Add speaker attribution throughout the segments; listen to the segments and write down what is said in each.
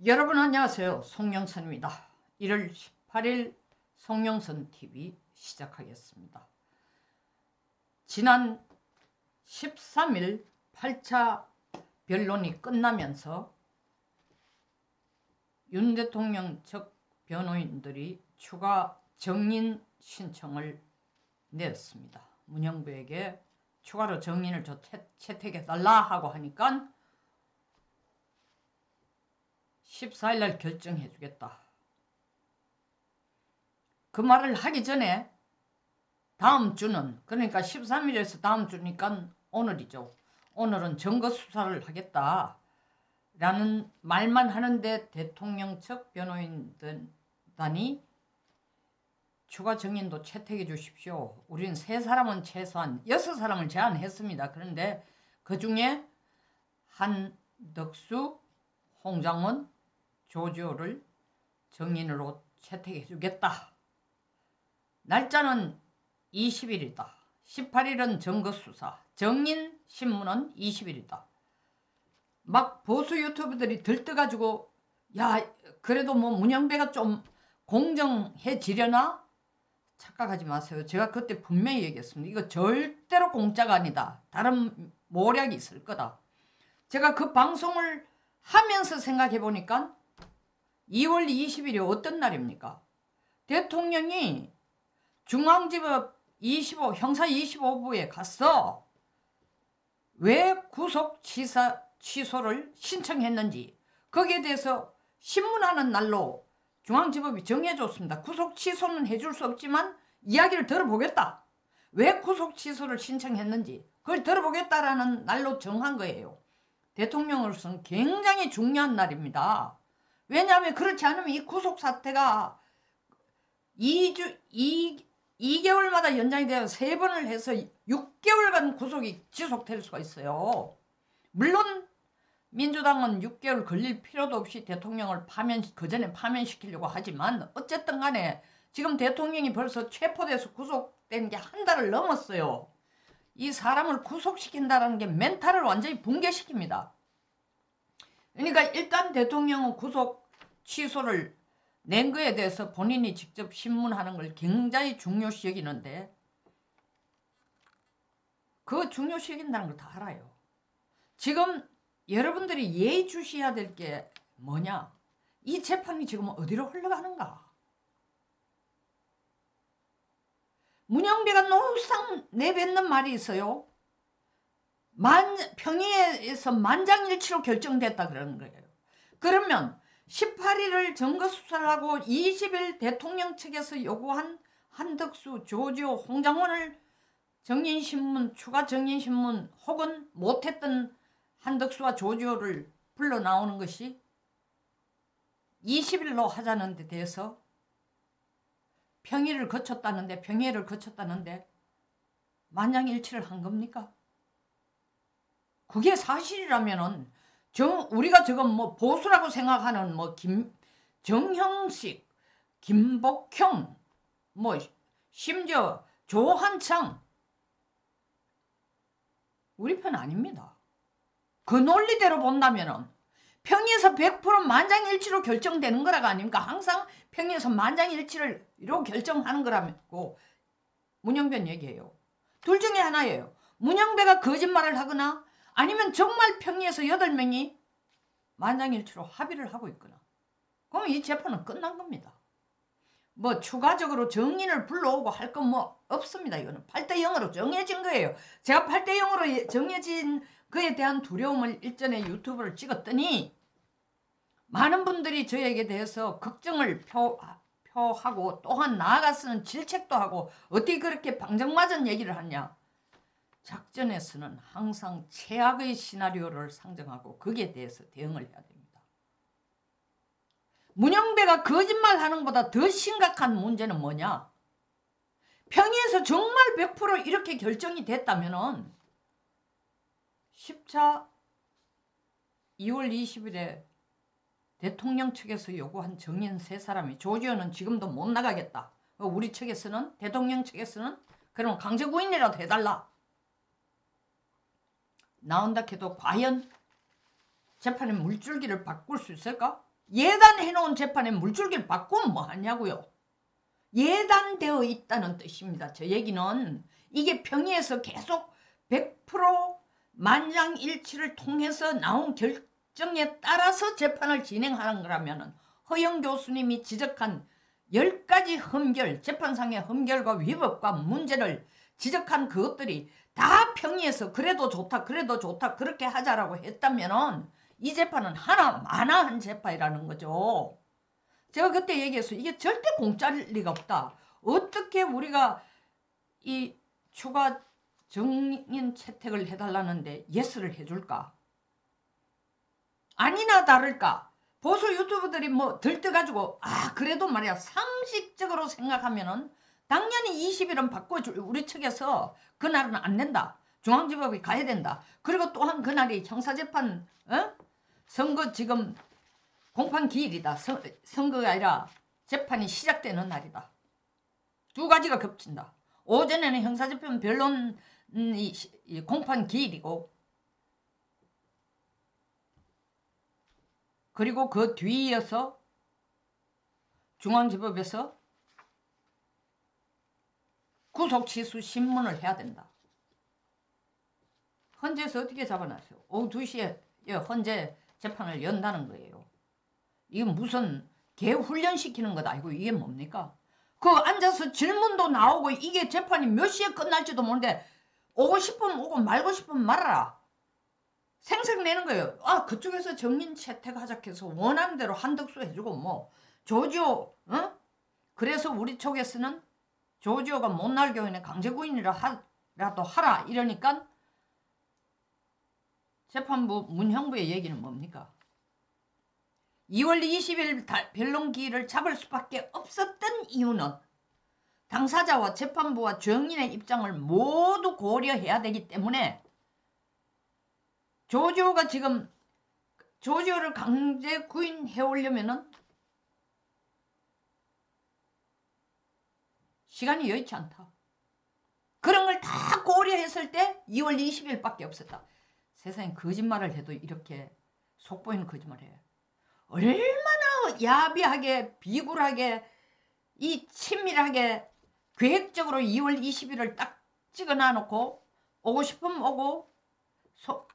Speaker 1: 여러분 안녕하세요. 송영선입니다. 1월 18일 송영선TV 시작하겠습니다. 지난 13일 8차 변론이 끝나면서 윤 대통령 측 변호인들이 추가 정인 신청을 냈습니다. 문영배에게 추가로 정인을 채택해달라 하고 하니까 14일날 결정해주겠다. 그 말을 하기 전에 다음 주는, 그러니까 13일에서 다음 주니까 오늘이죠. 오늘은 증거수사를 하겠다 라는 말만 하는데 대통령 측 변호인단이 추가 정인도 채택해 주십시오. 우린 3사람은 최소한 6사람을 제안했습니다. 그런데 그 중에 한덕수, 홍장원, 조지호를 정인으로 채택해 주겠다. 날짜는 20일이다. 18일은 증거수사, 정인신문은 20일이다. 막 보수 유튜브들이 들떠가지고 야 그래도 뭐 문영배가 좀 공정해지려나? 착각하지 마세요. 제가 그때 분명히 얘기했습니다. 이거 절대로 공짜가 아니다. 다른 모략이 있을 거다. 제가 그 방송을 하면서 생각해 보니까 2월 20일이 어떤 날입니까? 대통령이 중앙지법 형사 25부에 가서 왜 구속 취소를 신청했는지 거기에 대해서 신문하는 날로 중앙지법이 정해줬습니다. 구속 취소는 해줄 수 없지만 이야기를 들어보겠다. 왜 구속 취소를 신청했는지 그걸 들어보겠다라는 날로 정한 거예요. 대통령으로서는 굉장히 중요한 날입니다. 왜냐하면 그렇지 않으면 이 구속 사태가 2개월마다 연장이 되어 3번을 해서 6개월간 구속이 지속될 수가 있어요. 물론 민주당은 6개월 걸릴 필요도 없이 대통령을 그전에 파면시키려고 하지만 어쨌든 간에 지금 대통령이 벌써 체포돼서 구속된 게 한 달을 넘었어요. 이 사람을 구속시킨다는 게 멘탈을 완전히 붕괴시킵니다. 그러니까 일단 대통령은 구속 취소를 낸 거에 대해서 본인이 직접 신문하는 걸 굉장히 중요시 여기는데 그 중요시 여긴다는 걸 다 알아요. 지금 여러분들이 예의주시해야 될 게 뭐냐? 이 재판이 지금 어디로 흘러가는가? 문영배가 노상 내뱉는 말이 있어요. 평의에서 만장일치로 결정됐다 그러는 거예요. 그러면 18일을 증거수사를 하고 20일 대통령 측에서 요구한 한덕수, 조지호, 홍장원을 정인신문, 추가 정인신문 혹은 못했던 한덕수와 조지호를 불러 나오는 것이 20일로 하자는 데 대해서 평의를 거쳤다는데 만장일치를 한 겁니까? 그게 사실이라면은 우리가 지금 뭐 보수라고 생각하는 뭐 정형식, 김복형, 뭐 심지어 조한창 우리 편 아닙니다. 그 논리대로 본다면은 평의에서 100% 만장일치로 결정되는 거라가 아닙니까? 항상 평의에서 만장일치로 결정하는 거라고 문영배는 얘기해요. 둘 중에 하나예요. 문영배가 거짓말을 하거나 아니면 정말 평의에서 8명이 만장일치로 합의를 하고 있거나 그럼 이 재판은 끝난 겁니다. 뭐 추가적으로 정인을 불러오고 할 건 뭐 없습니다. 이거는 8대0으로 정해진 거예요. 제가 8대0으로 정해진 그에 대한 두려움을 일전에 유튜브를 찍었더니 많은 분들이 저에게 대해서 걱정을 표하고 또한 나아가서는 질책도 하고 어떻게 그렇게 방정맞은 얘기를 하냐. 작전에서는 항상 최악의 시나리오를 상정하고 거기에 대해서 대응을 해야 됩니다. 문영배가 거짓말하는 것보다 더 심각한 문제는 뭐냐. 평의에서 정말 100% 이렇게 결정이 됐다면 10차 2월 20일에 대통령 측에서 요구한 정인 3사람이 조지호는 지금도 못 나가겠다. 우리 측에서는 대통령 측에서는 그럼 강제구인이라도 해달라. 나온다 해도 과연 재판의 물줄기를 바꿀 수 있을까? 예단해놓은 재판에 물줄기를 바꾸면 뭐 하냐고요. 예단되어 있다는 뜻입니다. 저 얘기는 이게 평의에서 계속 100% 만장일치를 통해서 나온 결정에 따라서 재판을 진행하는 거라면 허영 교수님이 지적한 10가지 흠결, 재판상의 흠결과 위법과 문제를 지적한 그것들이 다 평의에서 그래도 좋다 그렇게 하자라고 했다면 이 재판은 하나마나한 재판이라는 거죠. 제가 그때 얘기했어요. 이게 절대 공짜일 리가 없다. 어떻게 우리가 이 추가 정인 채택을 해달라는데 예스를 해줄까? 아니나 다를까? 보수 유튜브들이 뭐 들떠가지고 그래도 말이야 상식적으로 생각하면은 당연히 20일은 바꿔줄 우리 측에서 그날은 안 된다. 중앙지법이 가야 된다. 그리고 또한 그날이 형사재판 선거 지금 공판 기일이다. 선거가 아니라 재판이 시작되는 날이다. 두 가지가 겹친다. 오전에는 형사재판 변론 공판 기일이고 그리고 그 뒤이어서 중앙지법에서 구속취소 신문을 해야 된다. 헌재에서 어떻게 잡아놨어요? 오후 2시에 헌재 재판을 연다는 거예요. 이게 무슨 개 훈련시키는 것 아니고 이게 뭡니까? 그 앉아서 질문도 나오고 이게 재판이 몇 시에 끝날지도 모르는데 오고 싶으면 오고 말고 싶으면 말아라. 생색내는 거예요. 그쪽에서 정인 채택하자 해서 원하는 대로 한덕수 해주고 뭐 조지오 그래서 우리 쪽에서는 조지오가 못날 경우에는 강제구인이라도 하라 이러니까 재판부 문형부의 얘기는 뭡니까? 2월 20일 변론기일을 잡을 수밖에 없었던 이유는 당사자와 재판부와 정인의 입장을 모두 고려해야 되기 때문에 조지오가 지금 조지오를 강제 구인해 오려면은 시간이 여의치 않다. 그런 걸 다 고려했을 때 2월 20일밖에 없었다. 세상에 거짓말을 해도 이렇게 속보이는 거짓말을 해요. 얼마나 야비하게 비굴하게 이 친밀하게 계획적으로 2월 20일을 딱 찍어놔놓고 오고 싶으면 오고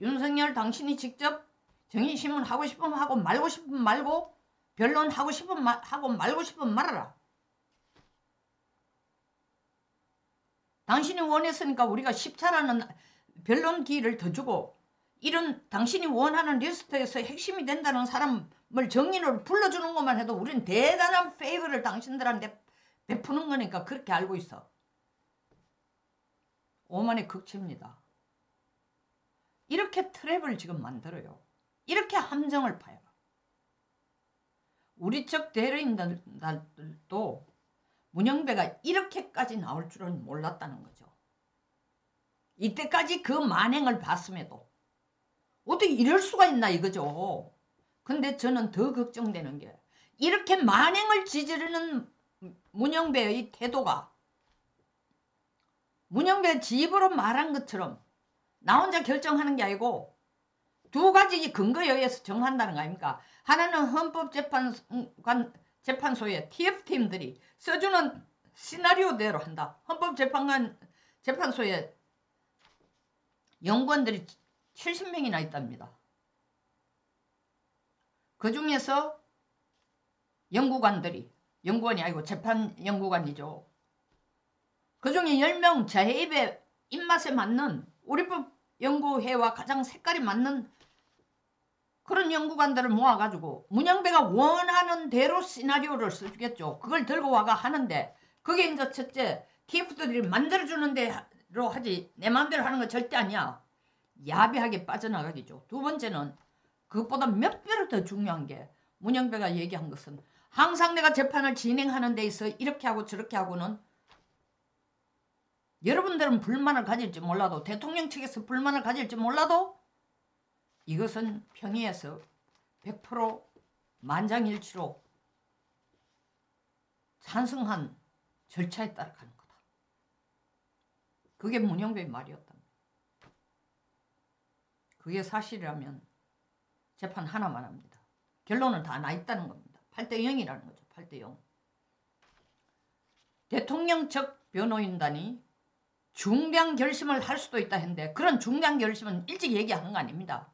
Speaker 1: 윤석열 당신이 직접 정의신문 하고 싶으면 하고 말고 싶으면 말고 변론하고 싶으면 하고 말고 싶으면 말아라. 당신이 원했으니까 우리가 10차라는 변론 기회를 더 주고 이런 당신이 원하는 리스트에서 핵심이 된다는 사람을 정인으로 불러주는 것만 해도 우리는 대단한 페이버를 당신들한테 베푸는 거니까 그렇게 알고 있어. 오만의 극치입니다. 이렇게 트랩을 지금 만들어요. 이렇게 함정을 파요. 우리 쪽 대리인들도 문영배가 이렇게까지 나올 줄은 몰랐다는 거죠. 이때까지 그 만행을 봤음에도 어떻게 이럴 수가 있나 이거죠. 근데 저는 더 걱정되는 게 이렇게 만행을 저지르는 문영배의 태도가 문영배 지 입으로 말한 것처럼 나 혼자 결정하는 게 아니고 두 가지 근거에 의해서 정한다는 거 아닙니까? 하나는 헌법재판소의 TF팀들이 써주는 시나리오대로 한다. 헌법재판소에 연구원들이 70명이나 있답니다. 그 중에서 연구원이 아니고 재판연구관이죠. 그 중에 10명 자해 입에 입맛에 맞는 우리법 연구회와 가장 색깔이 맞는 그런 연구관들을 모아가지고 문영배가 원하는 대로 시나리오를 써주겠죠. 그걸 들고 와가 하는데 그게 이제 첫째 TF들이 만들어주는 대로 하지 내 마음대로 하는 건 절대 아니야. 야비하게 빠져나가기죠. 두 번째는 그것보다 몇 배로 더 중요한 게 문영배가 얘기한 것은 항상 내가 재판을 진행하는 데 있어 이렇게 하고 저렇게 하고는 여러분들은 불만을 가질지 몰라도 대통령 측에서 불만을 가질지 몰라도 이것은 평의에서 100% 만장일치로 찬성한 절차에 따라 가는 거다. 그게 문영배의 말이었다. 그게 사실이라면 재판 하나만 합니다. 결론은 다 나 있다는 겁니다. 8대 0이라는 거죠. 8대 0. 대통령 측 변호인단이 중대한 결심을 할 수도 있다 했는데 그런 중대한 결심은 일찍 얘기하는 거 아닙니다.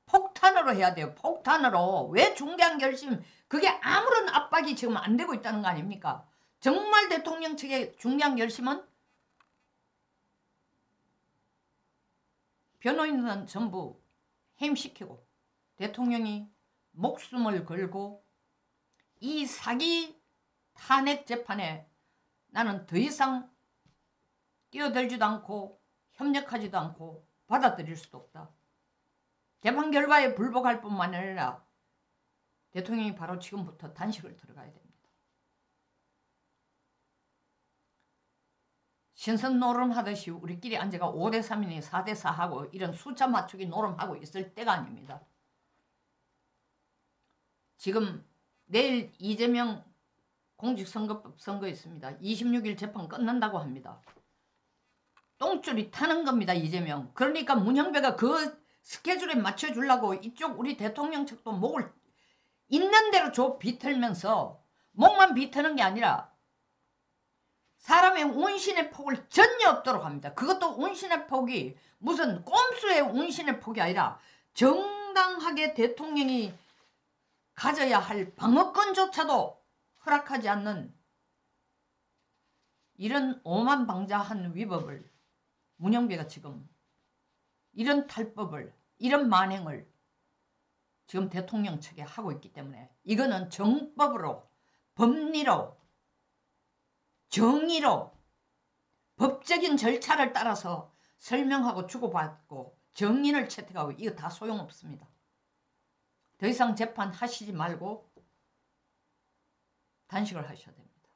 Speaker 1: 폭탄으로 해야 돼요. 폭탄으로. 왜 중대한 결심, 그게 아무런 압박이 지금 안 되고 있다는 거 아닙니까? 정말 대통령 측의 중대한 결심은 변호인단 전부 해임시키고 대통령이 목숨을 걸고 이 사기 탄핵 재판에 나는 더 이상 뛰어들지도 않고 협력하지도 않고 받아들일 수도 없다. 재판 결과에 불복할 뿐만 아니라 대통령이 바로 지금부터 단식을 들어가야 됩니다. 신선 노름하듯이 우리끼리 앉아가 5대 3이니 4대 4하고 이런 숫자 맞추기 노름하고 있을 때가 아닙니다. 지금 내일 이재명 공직선거법 선거 있습니다. 26일 재판 끝난다고 합니다. 똥줄이 타는 겁니다. 이재명. 그러니까 문형배가 그 스케줄에 맞춰주려고 이쪽 우리 대통령 측도 목을 있는 대로 줘 비틀면서 목만 비트는 게 아니라 사람의 운신의 폭을 전혀 없도록 합니다. 그것도 운신의 폭이 무슨 꼼수의 운신의 폭이 아니라 정당하게 대통령이 가져야 할 방어권조차도 허락하지 않는 이런 오만방자한 위법을 문형배가 지금 이런 탈법을 이런 만행을 지금 대통령 측에 하고 있기 때문에 이거는 정법으로 법리로 정의로 법적인 절차를 따라서 설명하고 주고받고 정인을 채택하고 이거 다 소용없습니다. 더 이상 재판하시지 말고 단식을 하셔야 됩니다.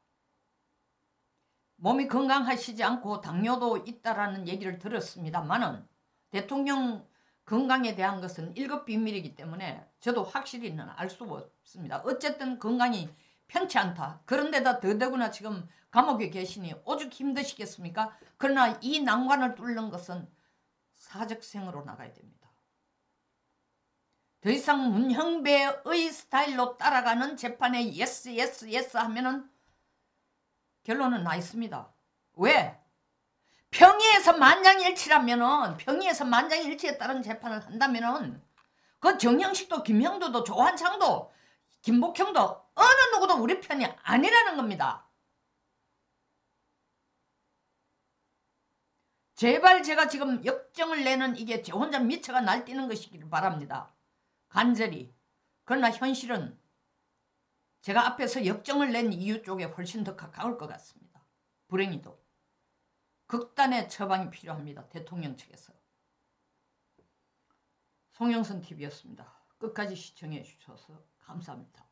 Speaker 1: 몸이 건강하시지 않고 당뇨도 있다라는 얘기를 들었습니다만은 대통령 건강에 대한 것은 1급 비밀이기 때문에 저도 확실히는 알 수 없습니다. 어쨌든 건강이 편치 않다. 그런데다 더더구나 지금 감옥에 계시니 오죽 힘드시겠습니까? 그러나 이 난관을 뚫는 것은 사적생으로 나가야 됩니다. 더 이상 문형배의 스타일로 따라가는 재판에 예스 예스 예스 하면은 결론은 나 있습니다. 왜? 평의에서 만장일치라면은 평의에서 만장일치에 따른 재판을 한다면은 그 정영식도 김형도도 조한창도 김복형도 어느 누구도 우리 편이 아니라는 겁니다. 제발 제가 지금 역정을 내는 이게 제 혼자 미쳐가 날뛰는 것이기를 바랍니다. 간절히. 그러나 현실은 제가 앞에서 역정을 낸 이유 쪽에 훨씬 더 가까울 것 같습니다. 불행히도. 극단의 처방이 필요합니다. 대통령 측에서. 송영선 TV였습니다. 끝까지 시청해 주셔서 감사합니다.